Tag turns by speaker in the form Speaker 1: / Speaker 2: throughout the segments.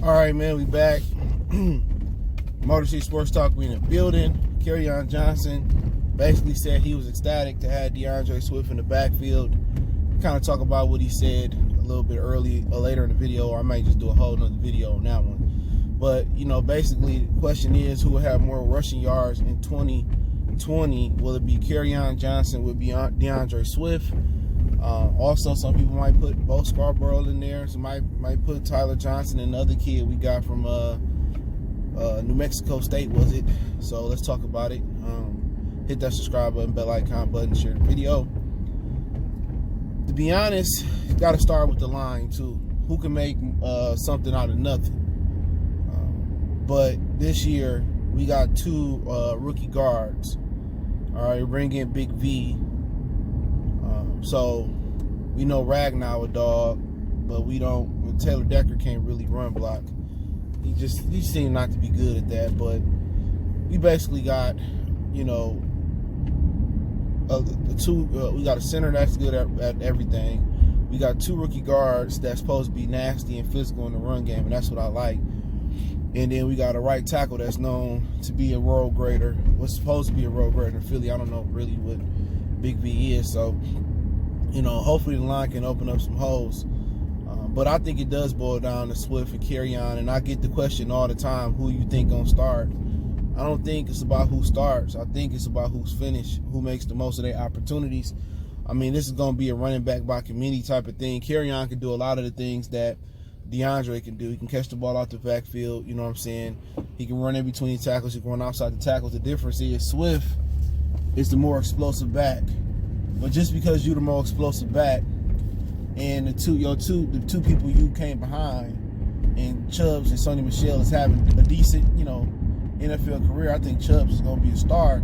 Speaker 1: All right, man, we back. Motor City Sports Talk, we in the building. Kerryon Johnson basically said he was ecstatic to have DeAndre Swift in the backfield. Kind of talk about what he said a little bit later in the video, or I might just do a whole nother video on that one. But, you know, basically the question is who will have more rushing yards in 2020? Will it be Kerryon Johnson? Will it be DeAndre Swift? Also, some people might put Bo Scarborough in there. Some might put Tyler Johnson and the other kid we got from New Mexico State, was it? So let's talk about it. Hit that subscribe button, bell icon button, share the video. To be honest, you got to start with the line too. Who can make something out of nothing? But this year we got two rookie guards. All right, bring in Big V. So we know Ragnar a dog, but we don't. Taylor Decker can't really run block. He seemed not to be good at that. But we basically got, you know, we got a center that's good at everything. We got two rookie guards that's supposed to be nasty and physical in the run game, and that's what I like. And then we got a right tackle that's known to be a road grader. What's supposed to be a road grader in Philly. I don't know really what Big V is. So, you know, hopefully the line can open up some holes. But I think it does boil down to Swift and Kerryon. And I get the question all the time, who you think gonna start? I don't think it's about who starts. I think it's about who's finished, who makes the most of their opportunities. I mean, this is gonna be a running back by committee type of thing. Kerryon can do a lot of the things that DeAndre can do. He can catch the ball out the backfield, you know what I'm saying? He can run in between the tackles, he can run outside the tackles. The difference is Swift is the more explosive back. But just because you're the more explosive back and the two people you came behind and Chubbs and Sonny Michel is having a decent, you know, NFL career, I think Chubbs is gonna be a star.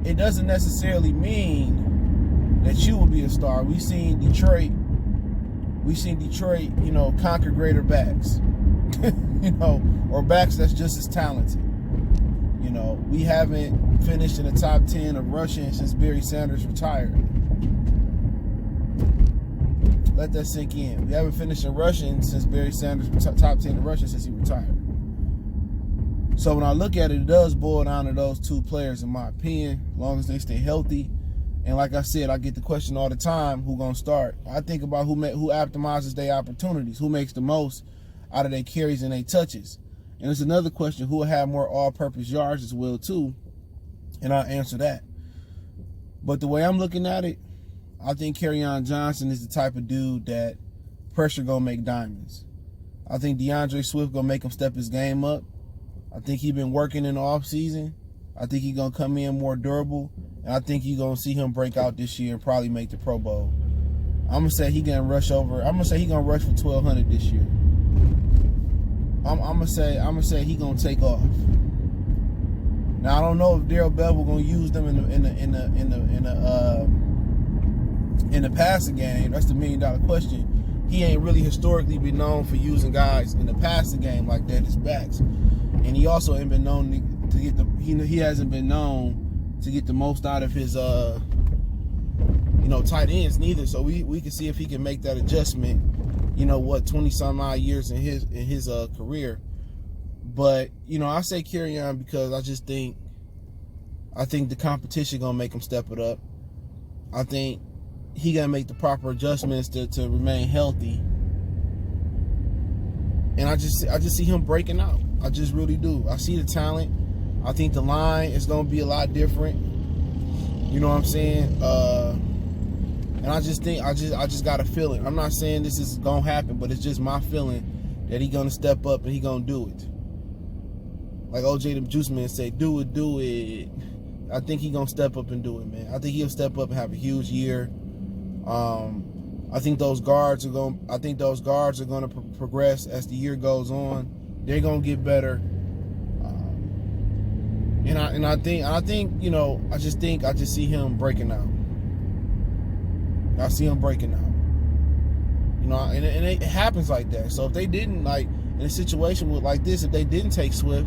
Speaker 1: It doesn't necessarily mean that you will be a star. We've seen Detroit, you know, conquer greater backs, you know, or backs that's just as talented. You know, we haven't finished in the top 10 of rushing since Barry Sanders retired. Let that sink in. We haven't finished in rushing since Barry Sanders top 10 in rushing since he retired. So when I look at it, it does boil down to those two players, in my opinion, as long as they stay healthy. And like I said, I get the question all the time, who gonna start? I think about who optimizes their opportunities, who makes the most out of their carries and their touches. And there's another question, who will have more all-purpose yards as well too? And I'll answer that. But the way I'm looking at it, I think Kerryon Johnson is the type of dude that pressure gonna make diamonds. I think DeAndre Swift gonna make him step his game up. I think he been working in the offseason. I think he gonna come in more durable. And I think you're gonna see him break out this year and probably make the Pro Bowl. I'm gonna say he gonna rush for 1,200 this year. I'm gonna say he gonna take off. Now I don't know if Darrell Bevel gonna use them in the passing game. That's the $1 million question. He ain't really historically been known for using guys in the passing game like that as backs, and he also ain't been known to get he hasn't been known to get the most out of his tight ends neither. So we can see if he can make that adjustment, 20 some odd years in his career. But I say Kerryon because I think the competition gonna make him step it up. I think he gonna make the proper adjustments to remain healthy. And I just see him breaking out. I just really do. I see the talent. I think the line is going to be a lot different. You know what I'm saying? And I just got a feeling. I'm not saying this is going to happen, but it's just my feeling that he's going to step up and he's going to do it. Like OJ the Juice Man said, do it. I think he's going to step up and do it, man. I think he'll step up and have a huge year. I think those guards are going to progress as the year goes on. They're going to get better. I just see him breaking out. I see him breaking out. And it happens like that. So if they didn't, in a situation like this, if they didn't take Swift,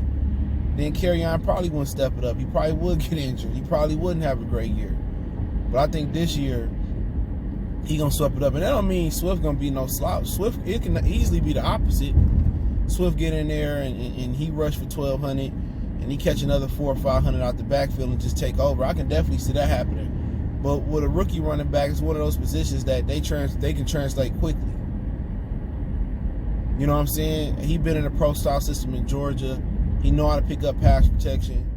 Speaker 1: then Kerryon probably wouldn't step it up. He probably would get injured. He probably wouldn't have a great year. But I think this year, he gonna step it up. And that don't mean Swift gonna be no slouch. Swift, it can easily be the opposite. Swift get in there and he rushed for 1,200 and he catch another 400 or 500 out the backfield and just take over. I can definitely see that happening. But with a rookie running back, it's one of those positions that they can translate quickly. You know what I'm saying? He been in a pro style system in Georgia. He know how to pick up pass protection.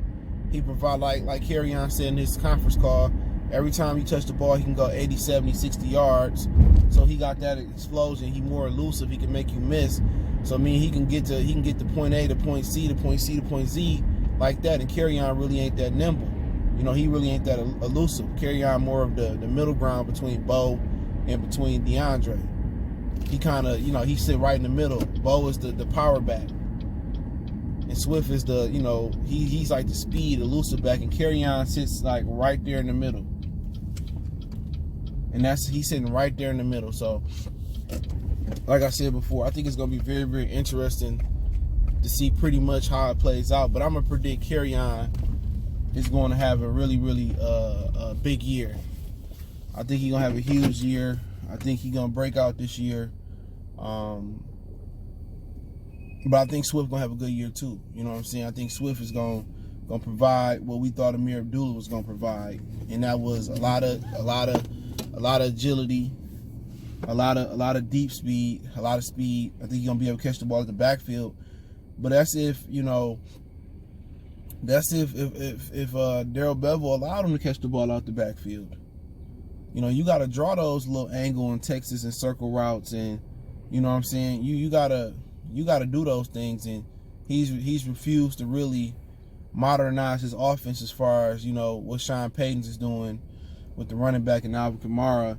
Speaker 1: He provide, like Kerryon said in his conference call, every time you touch the ball, he can go 80, 70, 60 yards. So he got that explosion. He more elusive. He can make you miss. So I mean, he can get to point A to point C to point C to point Z like that. And Kerryon really ain't that nimble. You know, he really ain't that elusive. Kerryon more of the middle ground between Bo and between DeAndre. He kind of, you know, he sit right in the middle. Bo is the power back. And Swift is the, you know, he's like the speed, elusive back. And Kerryon sits like right there in the middle. And he's sitting right there in the middle. So, like I said before, I think it's going to be very, very interesting to see pretty much how it plays out. But I'm going to predict Kerryon is going to have a really, really big year. I think he's going to have a huge year. I think he's going to break out this year. But I think Swift going to have a good year too. You know what I'm saying? I think Swift is going to provide what we thought Amir Abdullah was going to provide. And that was a lot of agility, a lot of deep speed, a lot of speed. I think he's going to be able to catch the ball at the backfield. But that's if, you know, that's if Darrell Bevell allowed him to catch the ball out the backfield. You know, you got to draw those little angle and Texas and circle routes, and you know what I'm saying. You gotta do those things, and he's refused to really modernize his offense as far as, you know, what Sean Payton is doing with the running back and Alvin Kamara,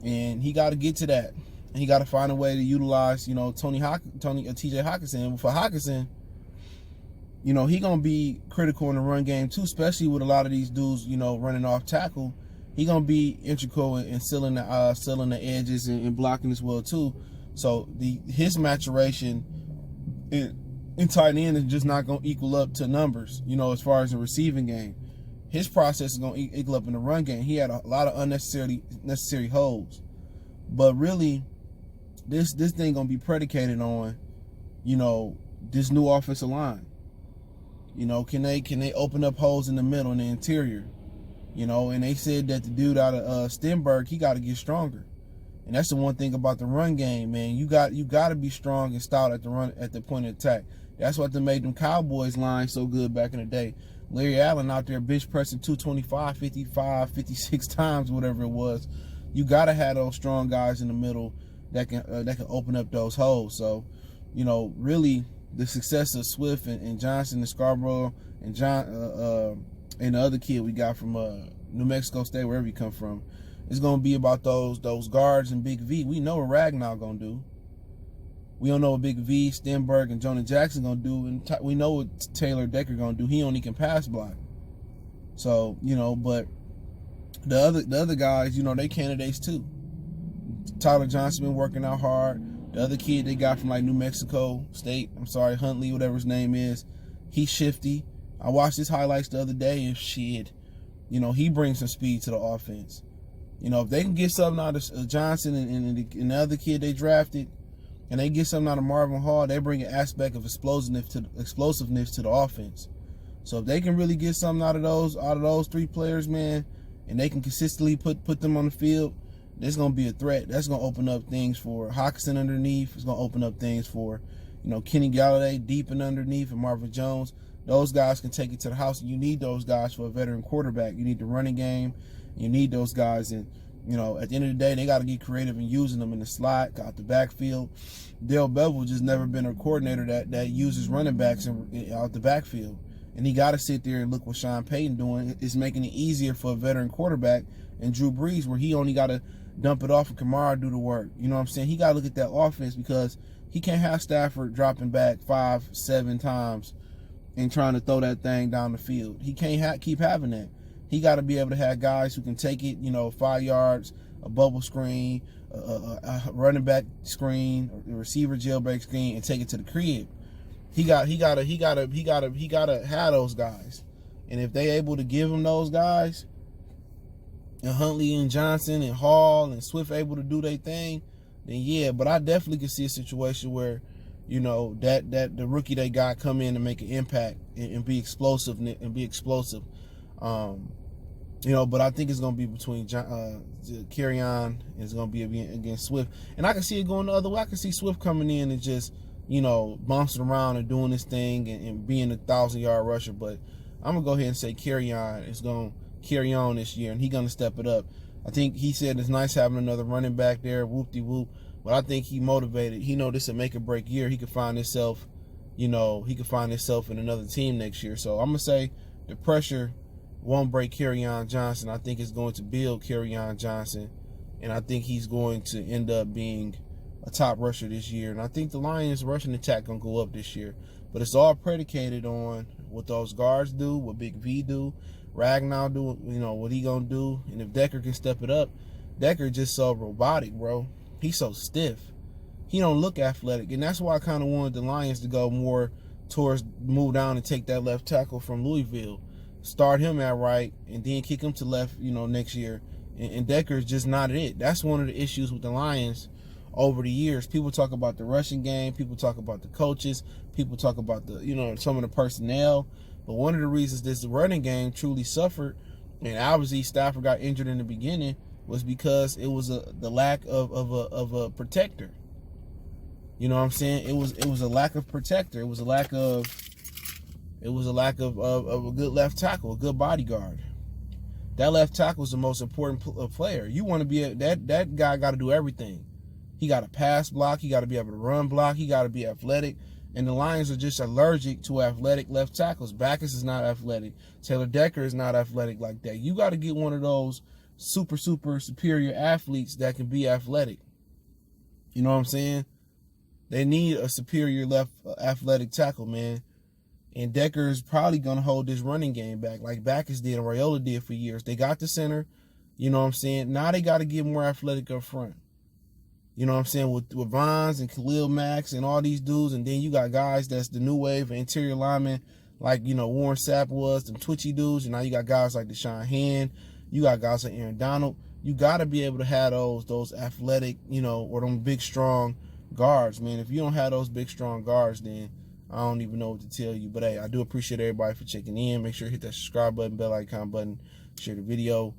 Speaker 1: and he got to get to that. And he got to find a way to utilize, you know, T.J. Hockenson. For Hockenson, you know, he gonna be critical in the run game too, especially with a lot of these dudes, you know, running off tackle. He gonna be integral in sealing the edges and blocking as well too. So his maturation in tight end is just not gonna equal up to numbers, you know, as far as the receiving game. His process is gonna equal up in the run game. He had a lot of necessary holes, but really, this thing gonna be predicated on, you know, this new offensive line. You know, can they open up holes in the middle and the interior? You know, and they said that the dude out of Stenberg, he got to get stronger. And that's the one thing about the run game, man. You got to be strong and stout at the point of attack. That's what made them Cowboys line so good back in the day. Larry Allen out there bench pressing 225, 55, 56 times, whatever it was. You got to have those strong guys in the middle that can open up those holes. So, you know, really, the success of Swift and Johnson and Scarborough and and the other kid we got from New Mexico State, wherever he come from, is going to be about those guards and Big V. We know what Ragnar going to do. We don't know what Big V, Stenberg, and Jonah Jackson going to do, and we know what Taylor Decker going to do. He only can pass block. So, you know, but the other guys, you know, they candidates too. Tyler Johnson been working out hard. The other kid they got from like New Mexico State, Huntley, whatever his name is, he's shifty. I watched his highlights the other day, and shit, you know, he brings some speed to the offense. You know, if they can get something out of Johnson and the other kid they drafted, and they get something out of Marvin Hall, they bring an aspect of explosiveness to the offense. So if they can really get something out of those three players, man, and they can consistently put them on the field, there's going to be a threat. That's going to open up things for Hockenson underneath. It's going to open up things for, you know, Kenny Galladay deep and underneath, and Marvin Jones. Those guys can take it to the house. You need those guys for a veteran quarterback. You need the running game. You need those guys. And, you know, at the end of the day, they got to get creative in using them in the slot, out the backfield. Darrell Bevell just never been a coordinator that uses running backs out the backfield. And he got to sit there and look what Sean Payton doing. It's making it easier for a veteran quarterback and Drew Brees, where he only got to dump it off and Kamara do the work. You know what I'm saying? He got to look at that offense, because he can't have Stafford dropping back 5-7 times and trying to throw that thing down the field. He can't keep having that. He got to be able to have guys who can take it, you know, 5 yards, a bubble screen, a running back screen, a receiver jailbreak screen, and take it to the crib. He got to have those guys. And if they able to give him those guys, and Huntley and Johnson and Hall and Swift able to do their thing, then yeah. But I definitely could see a situation where, you know, that the rookie they got come in and make an impact and be explosive You know, but I think it's going to be between Kerryon and it's going to be against Swift. And I can see it going the other way. I can see Swift coming in and just, you know, bouncing around and doing this thing and being a 1,000-yard rusher. But I'm going to go ahead and say Kerryon is going to carry on this year, and he's going to step it up. I think he said it's nice having another running back there, whoop-de-whoop. But I think he motivated. He know this is a make-or-break year. He could find himself, you know, in another team next year. So I'm going to say the pressure won't break Kerryon Johnson. I think it's going to build Kerryon Johnson, and I think he's going to end up being a top rusher this year. And I think the Lions' rushing attack going to go up this year. But it's all predicated on what those guards do, what Big V do, Ragnar do, you know, what he going to do. And if Decker can step it up, Decker just so robotic, bro. He's so stiff. He don't look athletic. And that's why I kind of wanted the Lions to go more towards move down and take that left tackle from Louisville. Start him at right and then kick him to left, you know, next year. And Decker's just not it. That's one of the issues with the Lions over the years. People talk about the rushing game. People talk about the coaches. People talk about the, you know, some of the personnel. But one of the reasons this running game truly suffered, and obviously Stafford got injured in the beginning, was because it was the lack of a protector. You know what I'm saying? It was a lack of protector. It was a lack of a good left tackle, a good bodyguard. That left tackle is the most important player. You want to be that guy got to do everything. He got to pass block. He got to be able to run block. He got to be athletic. And the Lions are just allergic to athletic left tackles. Backus is not athletic. Taylor Decker is not athletic like that. You got to get one of those super superior athletes that can be athletic. You know what I'm saying? They need a superior left athletic tackle, man. And Decker is probably going to hold this running game back like Backus did and Raiola did for years. They got the center. You know what I'm saying? Now they got to get more athletic up front. You know what I'm saying? With Vons and Khalil Max and all these dudes. And then you got guys that's the new wave of interior linemen like, you know, Warren Sapp was, them twitchy dudes. And now you got guys like Deshaun Hand. You got guys like Aaron Donald. You got to be able to have those athletic, you know, or them big, strong guards, man. If you don't have those big, strong guards, then I don't even know what to tell you. But, hey, I do appreciate everybody for checking in. Make sure you hit that subscribe button, bell icon button, share the video.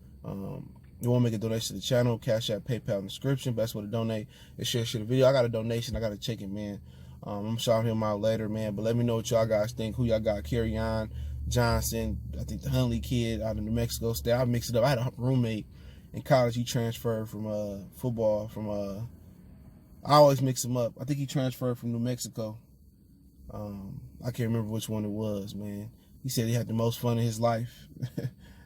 Speaker 1: You want to make a donation to the channel, Cash App, PayPal in the description. Best way to donate is share the video. I got a donation. I got to check it, man. I'm shouting him out later, man. But let me know what y'all guys think. Who y'all got? Kerryon Johnson. I think the Huntley kid out of New Mexico State. I mixed it up. I had a roommate in college. He transferred from football from I always mix him up. I think he transferred from New Mexico. I can't remember which one it was, man. He said he had the most fun in his life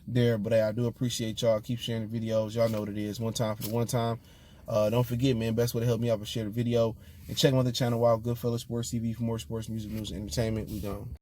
Speaker 1: there. But hey, I do appreciate y'all. Keep sharing the videos. Y'all know what it is. One time for the one time. Don't forget, man, best way to help me out is share the video. And check my other channel, Wild Goodfellas Sports TV, for more sports, music, news, and entertainment. We gone.